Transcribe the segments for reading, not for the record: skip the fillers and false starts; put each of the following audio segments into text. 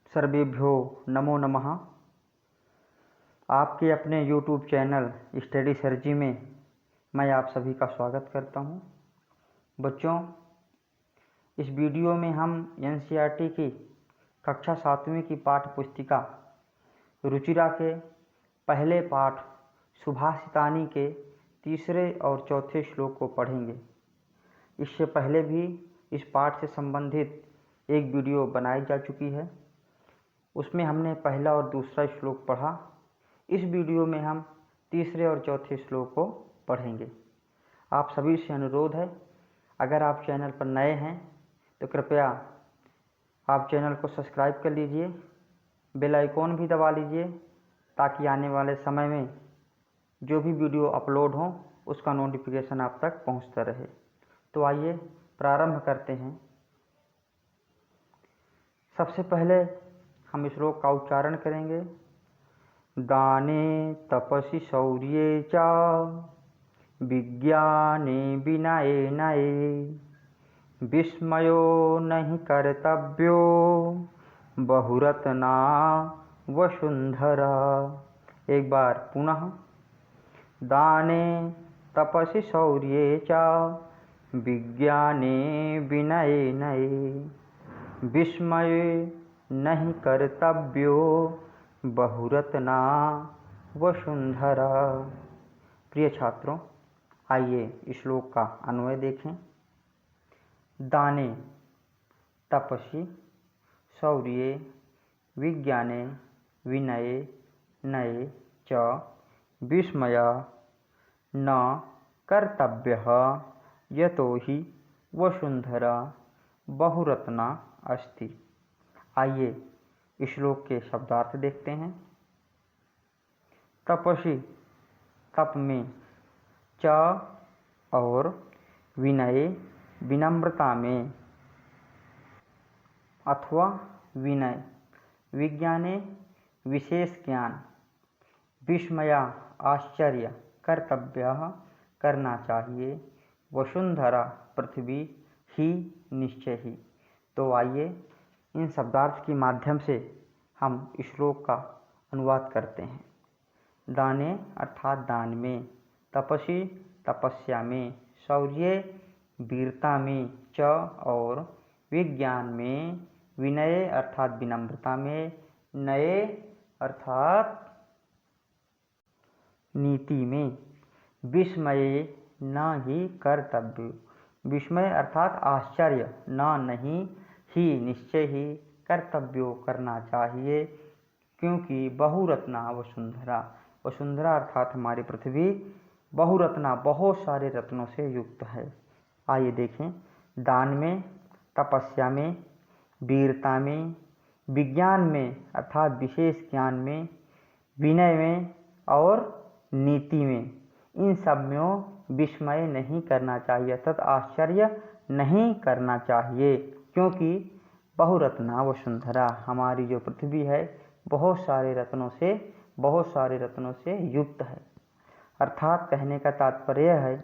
सर्वेभ्यो नमो नमः। आपके अपने YouTube चैनल स्टडी सर्जी में मैं आप सभी का स्वागत करता हूं। बच्चों, इस वीडियो में हम NCERT की कक्षा 7वीं की पाठ्य पुस्तिका रुचिरा के पहले पाठ सुभाषितानी के तीसरे और चौथे श्लोक को पढ़ेंगे। इससे पहले भी इस पाठ से संबंधित एक वीडियो बनाई जा चुकी है, उसमें हमने पहला और दूसरा श्लोक पढ़ा। इस वीडियो में हम तीसरे और चौथे श्लोक को पढ़ेंगे। आप सभी से अनुरोध है, अगर आप चैनल पर नए हैं तो कृपया आप चैनल को सब्सक्राइब कर लीजिए, बेल आइकॉन भी दबा लीजिए, ताकि आने वाले समय में जो भी वीडियो अपलोड हो उसका नोटिफिकेशन आप तक पहुंचता रहे। तो आइए प्रारंभ करते हैं। सबसे पहले हम श्लोक का उच्चारण करेंगे। दाने तपसि शौर्ये च विज्ञाने विनये नये विस्मयो नहि कर्तव्यो बहुरत्ना वसुंधरा। एक बार पुनः। दाने तपसि शौर्ये च विज्ञाने विनये नये विस्मये नहीं कर्तव्यो बहुरत्ना वसुंधरा। प्रिय छात्रों, आइए श्लोक का अन्वय देखें। दाने तपसि शौर्ये विज्ञाने विनये नये च विस्मय न कर्तव्यः यतो हि वसुंधरा बहुरत्ना अस्ति। आइए श्लोक के शब्दार्थ देखते हैं। तपसि, तप में, च और विनय, विनम्रता में, अथवा विनय, विज्ञाने विशेष ज्ञान, विस्मया आश्चर्य, कर्तव्य करना चाहिए, वसुंधरा पृथ्वी ही निश्चय ही। तो आइए इन शब्दार्थ के माध्यम से हम श्लोक का अनुवाद करते हैं। दाने अर्थात दान में, तपसि तपस्या में, शौर्य वीरता में, च और विज्ञान में, विनय अर्थात विनम्रता में, नये अर्थात नीति में, विस्मय न ही कर्तव्य, विस्मय अर्थात आश्चर्य, न नहीं, ही निश्चय ही, कर्तव्यो करना चाहिए, क्योंकि बहुरत्ना वसुंधरा, वसुंधरा अर्थात हमारी पृथ्वी बहुरत्ना बहुत सारे रत्नों से युक्त है। आइए देखें। दान में, तपस्या में, वीरता में, विज्ञान में अर्थात विशेष ज्ञान में, विनय में और नीति में, इन सब में विस्मय नहीं करना चाहिए अर्थात आश्चर्य नहीं करना चाहिए, क्योंकि बहुरत्ना वसुंधरा हमारी जो पृथ्वी है बहुत सारे रत्नों से युक्त है। अर्थात कहने का तात्पर्य है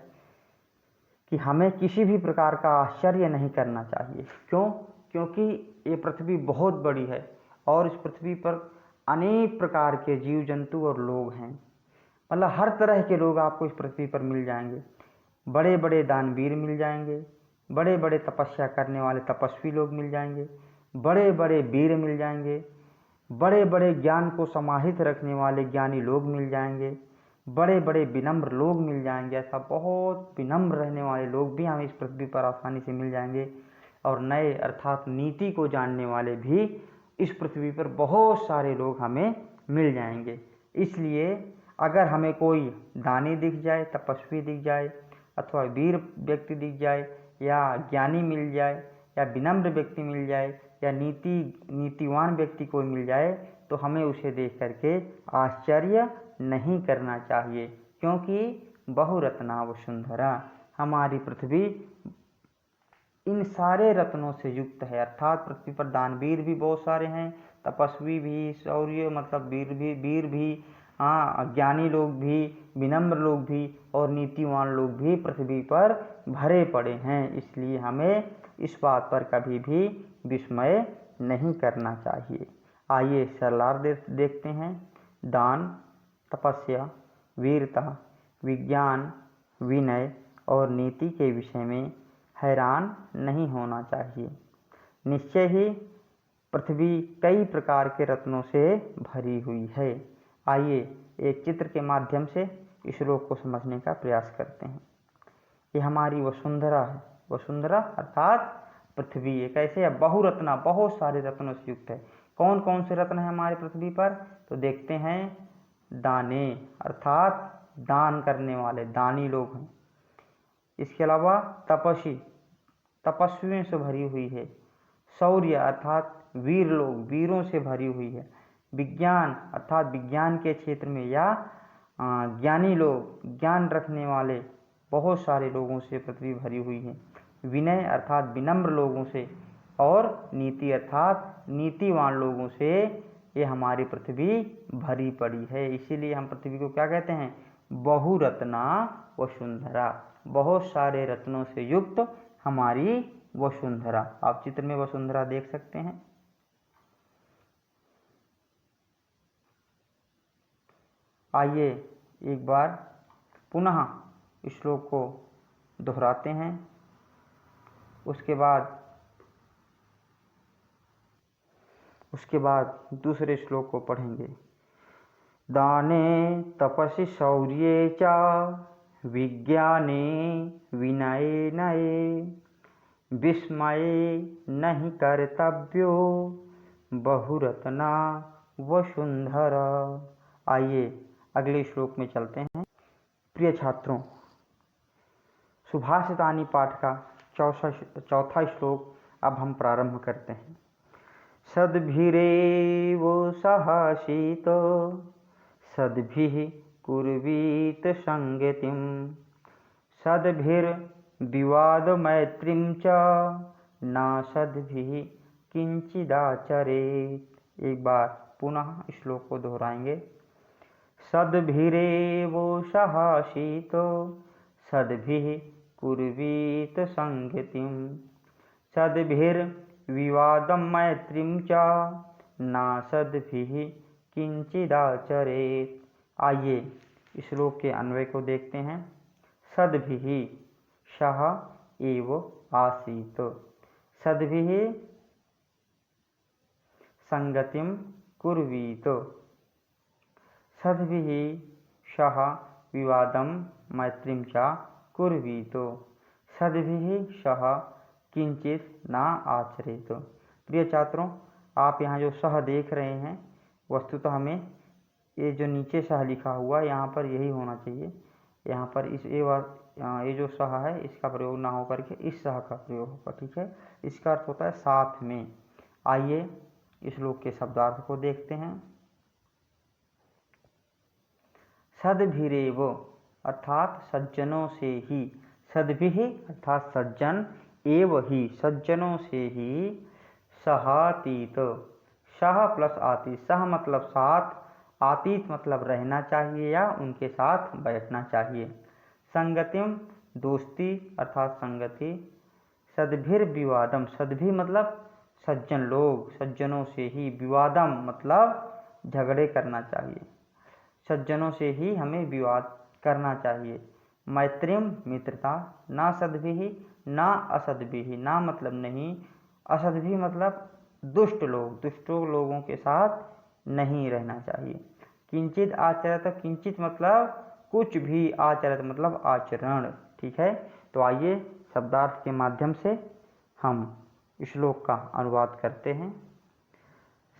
कि हमें किसी भी प्रकार का आश्चर्य नहीं करना चाहिए। क्यों? क्योंकि ये पृथ्वी बहुत बड़ी है और इस पृथ्वी पर अनेक प्रकार के जीव जंतु और लोग हैं। मतलब हर तरह के लोग आपको इस पृथ्वी पर मिल जाएंगे। बड़े बड़े दानवीर मिल जाएंगे, बड़े बड़े तपस्या करने वाले तपस्वी लोग मिल जाएंगे, बड़े बड़े वीर मिल जाएंगे, बड़े बड़े ज्ञान को समाहित रखने वाले ज्ञानी लोग मिल जाएंगे, बड़े बड़े विनम्र लोग मिल जाएंगे। ऐसा बहुत विनम्र रहने वाले लोग भी हमें इस पृथ्वी पर आसानी से मिल जाएंगे। और नए अर्थात नीति को जानने वाले भी इस पृथ्वी पर बहुत सारे लोग हमें मिल जाएंगे। इसलिए अगर हमें कोई दानी दिख जाए, तपस्वी दिख जाए, अथवा वीर व्यक्ति दिख जाए, या ज्ञानी मिल जाए, या विनम्र व्यक्ति मिल जाए, या नीतिवान व्यक्ति कोई मिल जाए, तो हमें उसे देख करके आश्चर्य नहीं करना चाहिए, क्योंकि बहुरत्ना वसुंधरा हमारी पृथ्वी इन सारे रत्नों से युक्त है। अर्थात पृथ्वी पर दानवीर भी बहुत सारे हैं, तपस्वी भी, शौर्य मतलब वीर भी, ज्ञानी लोग भी, विनम्र लोग भी और नीतिवान लोग भी पृथ्वी पर भरे पड़े हैं। इसलिए हमें इस बात पर कभी भी विस्मय नहीं करना चाहिए। आइए सरलार्थ देखते हैं। दान, तपस्या, वीरता, विज्ञान, विनय और नीति के विषय में हैरान नहीं होना चाहिए। निश्चय ही पृथ्वी कई प्रकार के रत्नों से भरी हुई है। आइए एक चित्र के माध्यम से इस श्लोक को समझने का प्रयास करते हैं। ये हमारी वसुंधरा है। वसुंधरा अर्थात पृथ्वी एक ऐसे बहुरत्ना, बहुत सारे रत्नों से युक्त है। कौन कौन से रत्न हैं हमारी पृथ्वी पर? तो देखते हैं। दाने अर्थात दान करने वाले, दानी लोग हैं। इसके अलावा तपस्वी, तपस्वियों से भरी हुई है। शौर्य अर्थात वीर लोग, वीरों से भरी हुई है। विज्ञान अर्थात विज्ञान के क्षेत्र में या ज्ञानी लोग, ज्ञान रखने वाले बहुत सारे लोगों से पृथ्वी भरी हुई है। विनय अर्थात विनम्र लोगों से और नीति अर्थात नीतिवान लोगों से ये हमारी पृथ्वी भरी पड़ी है। इसीलिए हम पृथ्वी को क्या कहते हैं? बहुरत्ना वसुंधरा, बहुत सारे रत्नों से युक्त हमारी वसुंधरा। आप चित्र में वसुंधरा देख सकते हैं। आइए एक बार पुनः इस श्लोक को दोहराते हैं। उसके बाद दूसरे श्लोक को पढ़ेंगे। दाने तपसि शौर्ये च विज्ञाने विनये नये विस्मये नहि कर्तव्यो बहुरत्ना वसुंधरा। आइए अगले श्लोक में चलते हैं। प्रिय छात्रों, सुभाषितानी पाठ का चौथा श्लोक अब हम प्रारंभ करते हैं। सद्भिरेव साहसीत सद्भिः कुर्वीत संगतिं सद्भिर्विवाद मैत्रीं च न सद्भिः किंचिदाचरेत्। एक बार पुनः श्लोक को दोहराएंगे। सद्भिरेव साहसीत सद्भिः कुर्वीत संगतिं सद्भिर्विवादं मैत्रीं च न सद्भिः किंचिदाचरेत्। आइए इस श्लोक के अन्वय को देखते हैं। सद्भिः सह एव आसीत, सद्भिः संगतिं कुर्वीत, सद्भिः सह विवादं मैत्रीं च कुर्वीत, सद्भिः सह किंचित न आचरेत। प्रिय छात्रों, आप यहाँ जो सह देख रहे हैं, वस्तुतः हमें ये जो नीचे सह लिखा हुआ यहाँ पर यही होना चाहिए। यहाँ पर इस ये जो सह है इसका प्रयोग ना होकर के इस सह का प्रयोग होगा। ठीक है, इसका अर्थ होता है साथ में। आइए इस श्लोक के शब्दार्थ को देखते हैं। सद्भिरेव अर्थात सज्जनों से ही, सद्भिः अर्थात सज्जन, एव ही सज्जनों से ही, सहातीत, सह प्लस आतीत, सह मतलब साथ, आतीत मतलब रहना चाहिए या उनके साथ बैठना चाहिए। संगतिम दोस्ती अर्थात संगति। सद्भिर्विवादम, सद्भि मतलब सज्जन लोग, सज्जनों से ही। विवादम मतलब झगड़े करना चाहिए, सज्जनों से ही हमें विवाद करना चाहिए। मैत्रीम मित्रता, ना सद्भिः ना असद्भिः, ना मतलब नहीं, असद्भिः मतलब दुष्ट लोग, दुष्टों लोगों के साथ नहीं रहना चाहिए। किंचित आचरत, किंचित मतलब कुछ भी, आचरत मतलब आचरण। ठीक है, तो आइए शब्दार्थ के माध्यम से हम श्लोक का अनुवाद करते हैं।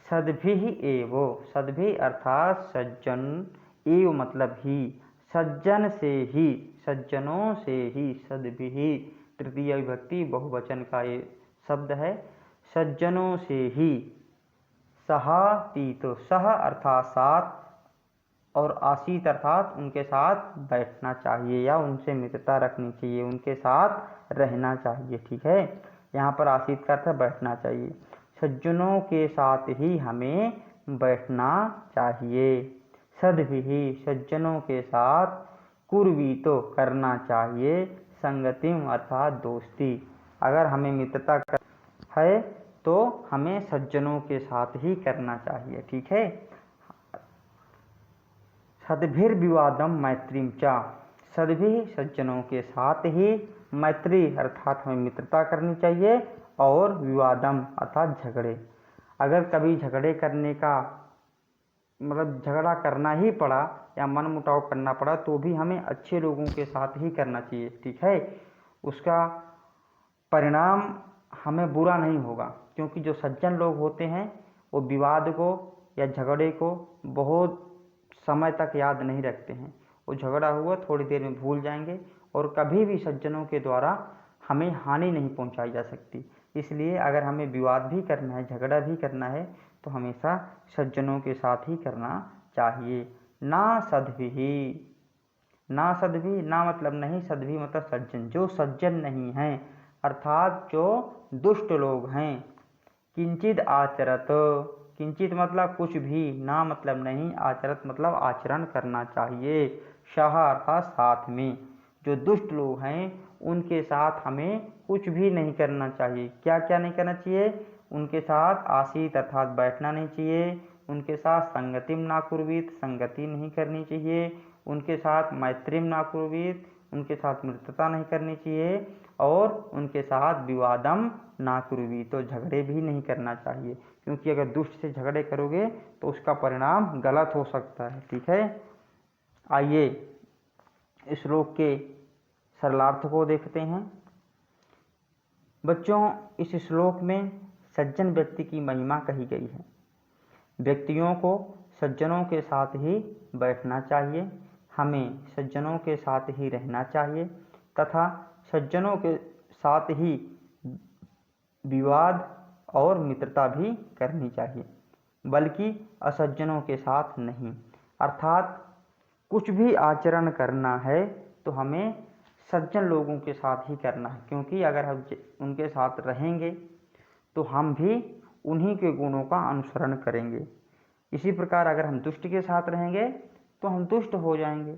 सद्भिः एव, सद्भि अर्थात सज्जन, एव मतलब ही, सज्जन से ही, सज्जनों से ही, सद्भिः तृतीय विभक्ति बहुवचन का ये शब्द है। सज्जनों से ही, सहातीत, सह अर्थात साथ और आसीत अर्थात उनके साथ बैठना चाहिए या उनसे मित्रता रखनी चाहिए, उनके साथ रहना चाहिए। ठीक है, यहाँ पर आसीत का अर्थ है बैठना चाहिए। सज्जनों के साथ ही हमें बैठना चाहिए। सद्भिः सज्जनों के साथ, कुर्वीतो करना चाहिए, संगतिम अर्थात दोस्ती। अगर हमें मित्रता है तो हमें सज्जनों के साथ ही करना चाहिए, ठीक है। सद्भिर्विवादम मैत्रीम च, सद्भि सज्जनों के साथ ही, मैत्री अर्थात हमें मित्रता करनी चाहिए, और विवादम अर्थात झगड़े। अगर कभी झगड़े करने का मतलब झगड़ा करना ही पड़ा या मन मुटाव करना पड़ा तो भी हमें अच्छे लोगों के साथ ही करना चाहिए, ठीक है। उसका परिणाम हमें बुरा नहीं होगा, क्योंकि जो सज्जन लोग होते हैं वो विवाद को या झगड़े को बहुत समय तक याद नहीं रखते हैं। वो झगड़ा हुआ थोड़ी देर में भूल जाएंगे, और कभी भी सज्जनों के द्वारा हमें हानि नहीं पहुंचाई जा सकती। इसलिए अगर हमें विवाद भी करना है, झगड़ा भी करना है, तो हमेशा सज्जनों के साथ ही करना चाहिए। ना सद्भिः, ना सद्भि, ना मतलब नहीं, सद्भि मतलब सज्जन, जो सज्जन नहीं हैं अर्थात जो दुष्ट लोग हैं। किंचित आचरत, किंचित मतलब कुछ भी, ना मतलब नहीं, आचरत मतलब आचरण करना चाहिए। सह अर्थात साथ में, जो दुष्ट लोग हैं उनके साथ हमें कुछ भी नहीं करना चाहिए। क्या क्या नहीं करना चाहिए? उनके साथ आसीत अर्थात बैठना नहीं चाहिए, उनके साथ संगतिम ना कुर्वीत, संगति नहीं करनी चाहिए, उनके साथ मैत्रीम ना कुर्वीत, उनके साथ मित्रता नहीं करनी चाहिए, और उनके साथ विवादम ना कुर्वीत, तो झगड़े भी नहीं करना चाहिए, क्योंकि अगर दुष्ट से झगड़े करोगे तो उसका परिणाम गलत हो सकता है, ठीक है। आइए इस श्लोक के सरलार्थ को देखते हैं। बच्चों, इस श्लोक में सज्जन व्यक्ति की महिमा कही गई है। व्यक्तियों को सज्जनों के साथ ही बैठना चाहिए, हमें सज्जनों के साथ ही रहना चाहिए, तथा सज्जनों के साथ ही विवाद और मित्रता भी करनी चाहिए, बल्कि असज्जनों के साथ नहीं। अर्थात कुछ भी आचरण करना है तो हमें सज्जन लोगों के साथ ही करना है, क्योंकि अगर हम उनके साथ रहेंगे तो हम भी उन्हीं के गुणों का अनुसरण करेंगे। इसी प्रकार अगर हम दुष्ट के साथ रहेंगे तो हम दुष्ट हो जाएंगे,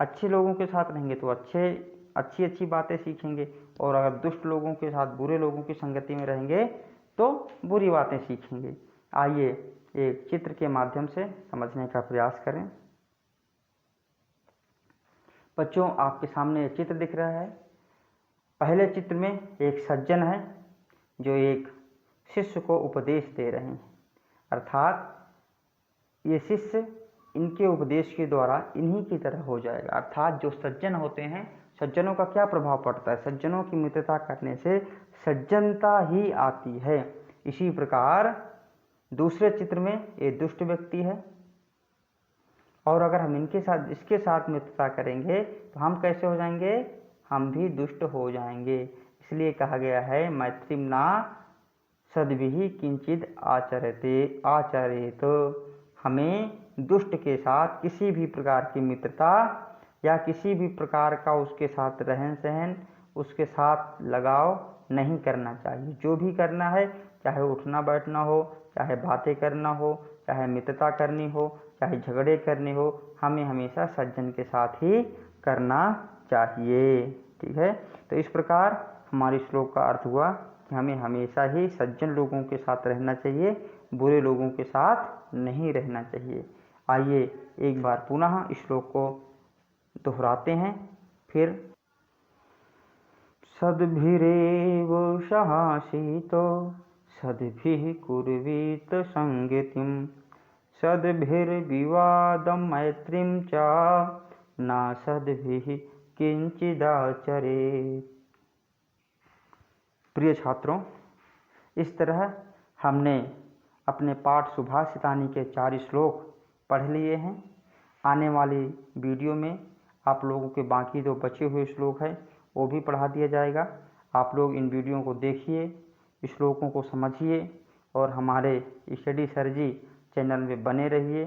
अच्छे लोगों के साथ रहेंगे तो अच्छी बातें सीखेंगे, और अगर दुष्ट लोगों के साथ, बुरे लोगों की संगति में रहेंगे तो बुरी बातें सीखेंगे। आइए एक चित्र के माध्यम से समझने का प्रयास करें। बच्चों, आपके सामने एक चित्र दिख रहा है। पहले चित्र में एक सज्जन है जो एक शिष्य को उपदेश दे रहे हैं, अर्थात ये शिष्य इनके उपदेश के द्वारा इन्हीं की तरह हो जाएगा। अर्थात जो सज्जन होते हैं, सज्जनों का क्या प्रभाव पड़ता है? सज्जनों की मित्रता करने से सज्जनता ही आती है। इसी प्रकार दूसरे चित्र में एक दुष्ट व्यक्ति है, और अगर हम इसके साथ मित्रता करेंगे तो हम कैसे हो जाएंगे? हम भी दुष्ट हो जाएंगे। इसलिए कहा गया है मैत्रीम ना सद्भिः किंचित आचरेत, हमें दुष्ट के साथ किसी भी प्रकार की मित्रता या किसी भी प्रकार का उसके साथ रहन सहन, उसके साथ लगाव नहीं करना चाहिए। जो भी करना है, चाहे उठना बैठना हो, चाहे बातें करना हो, चाहे मित्रता करनी हो, चाहे झगड़े करने हो, हमें हमेशा सज्जन के साथ ही करना चाहिए, ठीक है। तो इस प्रकार हमारे श्लोक का अर्थ हुआ कि हमें हमेशा ही सज्जन लोगों के साथ रहना चाहिए, बुरे लोगों के साथ नहीं रहना चाहिए। आइए एक बार पुनः इस श्लोक को दोहराते हैं फिर। सद्भिरेव सहासीतो सद्भिः कुर्वीत संगतिम् सद्भिर्विवादं मैत्रीं च न सद्भिः किंचिदाचरेत्। प्रिय छात्रों, इस तरह हमने अपने पाठ सुभाषितानी के 4 श्लोक पढ़ लिए हैं। आने वाली वीडियो में आप लोगों के बाकी जो बचे हुए श्लोक हैं वो भी पढ़ा दिया जाएगा। आप लोग इन वीडियो को देखिए, श्लोकों को समझिए, और हमारे स्टडी सर जी चैनल में बने रहिए।